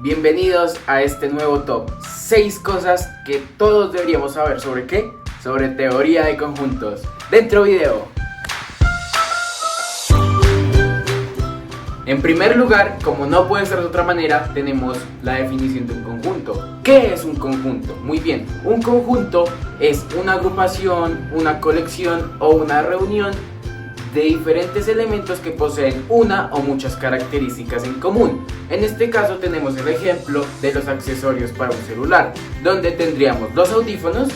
Bienvenidos a este nuevo top 6 cosas que todos deberíamos saber. ¿Sobre qué? Sobre teoría de conjuntos. Dentro video. En primer lugar, como no puede ser de otra manera, tenemos la definición de un conjunto. ¿Qué es un conjunto? Muy bien, un conjunto es una agrupación, una colección o una reunión de diferentes elementos que poseen una o muchas características en común. En este caso tenemos el ejemplo de los accesorios para un celular, donde tendríamos los audífonos,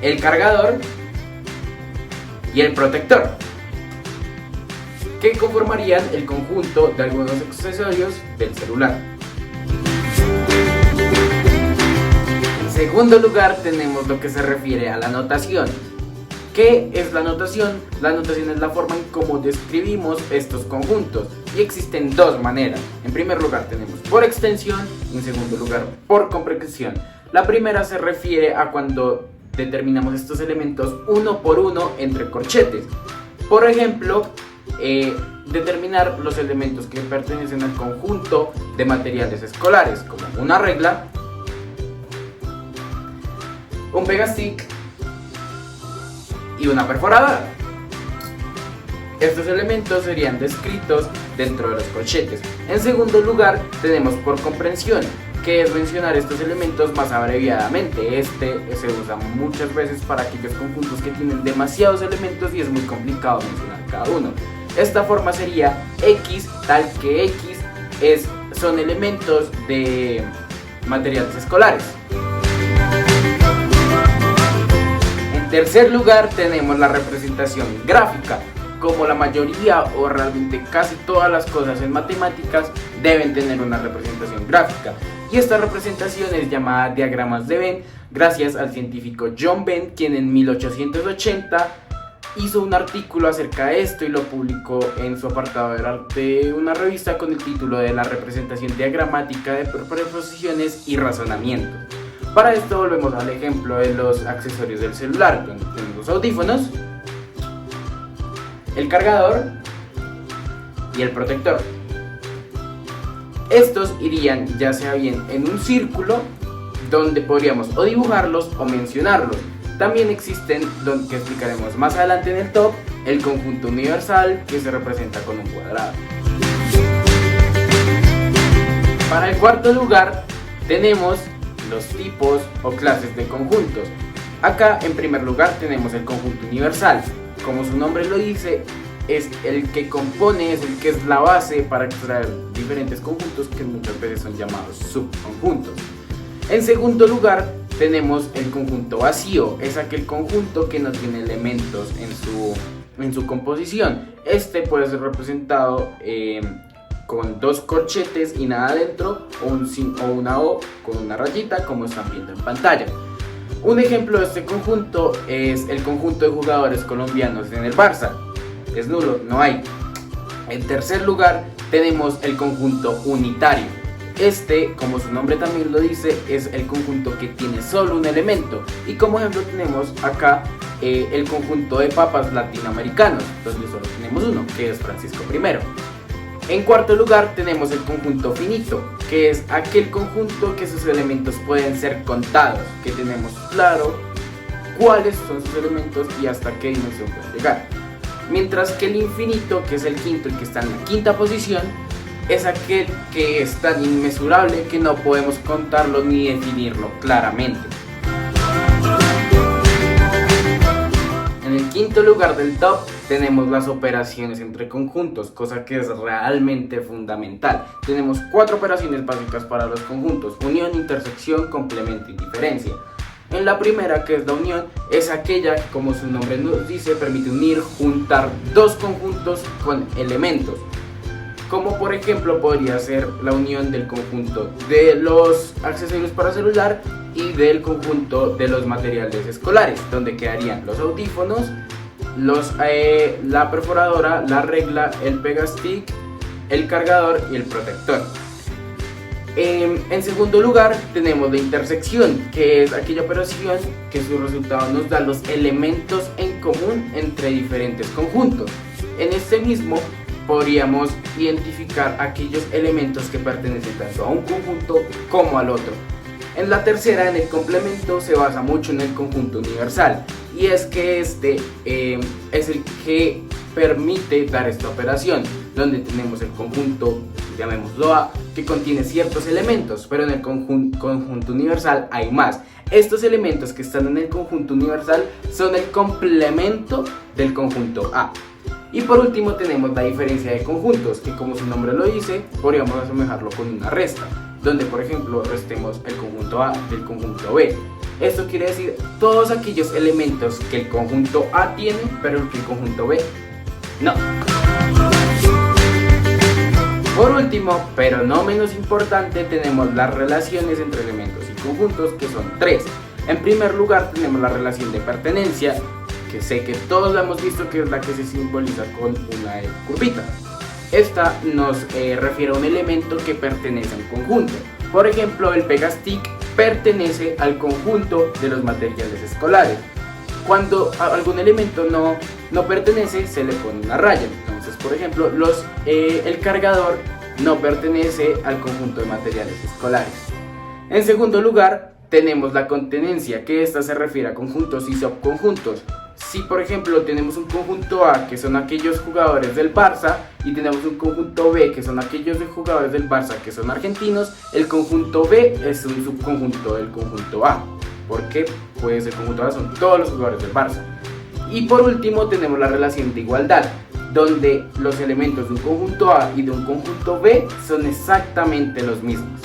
el cargador y el protector, que conformarían el conjunto de algunos accesorios del celular. En segundo lugar tenemos lo que se refiere a la notación. ¿Qué es la notación? La notación es la forma en cómo describimos estos conjuntos y existen dos maneras. En primer lugar tenemos por extensión y en segundo lugar por comprensión. La primera se refiere a cuando determinamos estos elementos uno por uno entre corchetes. Por ejemplo, determinar los elementos que pertenecen al conjunto de materiales escolares, como una regla, un pegastick y una perforadora. Estos elementos serían descritos dentro de los corchetes. En segundo lugar tenemos por comprensión, que es mencionar estos elementos más abreviadamente. Se usa muchas veces para aquellos conjuntos que tienen demasiados elementos y es muy complicado mencionar cada uno. Esta forma sería X, tal que X son elementos de materiales escolares. En tercer lugar tenemos la representación gráfica. Como la mayoría o realmente casi todas las cosas en matemáticas deben tener una representación gráfica, y esta representación es llamada diagramas de Venn gracias al científico John Venn, quien en 1880 hizo un artículo acerca de esto y lo publicó en su apartado de una revista con el título de la representación diagramática de preposiciones y razonamiento. Para esto volvemos al ejemplo de los accesorios del celular, donde tenemos los audífonos, el cargador y el protector. Estos irían ya sea bien en un círculo, donde podríamos o dibujarlos o mencionarlos. También existen, que explicaremos más adelante en el top, el conjunto universal, que se representa con un cuadrado. Para el cuarto lugar tenemos los tipos o clases de conjuntos. Acá en primer lugar tenemos el conjunto universal. Como su nombre lo dice, es el que compone, es el que es la base para extraer diferentes conjuntos que muchas veces son llamados subconjuntos. En segundo lugar tenemos el conjunto vacío. Es aquel conjunto que no tiene elementos en su composición. Este puede ser representado con dos corchetes y nada adentro, o una O con una rayita, como están viendo en pantalla. Un ejemplo de este conjunto es el conjunto de jugadores colombianos en el Barça. Es nulo, no hay. En tercer lugar tenemos el conjunto unitario. Como su nombre también lo dice, es el conjunto que tiene solo un elemento. Y como ejemplo tenemos acá el conjunto de papas latinoamericanos, donde solo tenemos uno, que es Francisco I. En cuarto lugar tenemos el conjunto finito, que es aquel conjunto que sus elementos pueden ser contados, que tenemos claro cuáles son sus elementos y hasta qué dimensión pueden llegar. Mientras que el infinito, que es el quinto, el que está en la quinta posición, es aquel que es tan inmesurable que no podemos contarlo ni definirlo claramente. En el quinto lugar del top tenemos las operaciones entre conjuntos, cosa que es realmente fundamental. Tenemos 4 operaciones básicas para los conjuntos: unión, intersección, complemento y diferencia. En la primera, que es la unión, es aquella que, como su nombre nos dice, permite unir, juntar dos conjuntos con elementos. Como por ejemplo podría ser la unión del conjunto de los accesorios para celular y del conjunto de los materiales escolares, donde quedarían los audífonos, la perforadora, la regla, el pegastick, el cargador y el protector. En segundo lugar tenemos la intersección, que es aquella operación que su resultado nos da los elementos en común entre diferentes conjuntos. En este mismo podríamos identificar aquellos elementos que pertenecen tanto a un conjunto como al otro. En la tercera, en el complemento, se basa mucho en el conjunto universal, y es que este es el que permite dar esta operación, donde tenemos el conjunto, llamémoslo A, que contiene ciertos elementos, pero en el conjunto universal hay más. Estos elementos que están en el conjunto universal son el complemento del conjunto A. Y por último tenemos la diferencia de conjuntos, que como su nombre lo dice, podríamos asemejarlo con una resta, donde por ejemplo restemos el conjunto A del conjunto B. Esto quiere decir todos aquellos elementos que el conjunto A tiene, pero que el conjunto B no. Por último, pero no menos importante, tenemos las relaciones entre elementos y conjuntos, que son tres. En primer lugar tenemos la relación de pertenencia, que sé que todos la hemos visto, que es la que se simboliza con una curvita. Esta nos refiere a un elemento que pertenece a un conjunto. Por ejemplo, el Pegastick pertenece al conjunto de los materiales escolares. Cuando algún elemento no pertenece, se le pone una raya. Entonces, por ejemplo, el cargador no pertenece al conjunto de materiales escolares. En segundo lugar, tenemos la contenencia, que esta se refiere a conjuntos y subconjuntos. Si por ejemplo tenemos un conjunto A, que son aquellos jugadores del Barça, y tenemos un conjunto B, que son aquellos jugadores del Barça que son argentinos, el conjunto B es un subconjunto del conjunto A, porque pues el conjunto A son todos los jugadores del Barça. Y por último tenemos la relación de igualdad, donde los elementos de un conjunto A y de un conjunto B son exactamente los mismos.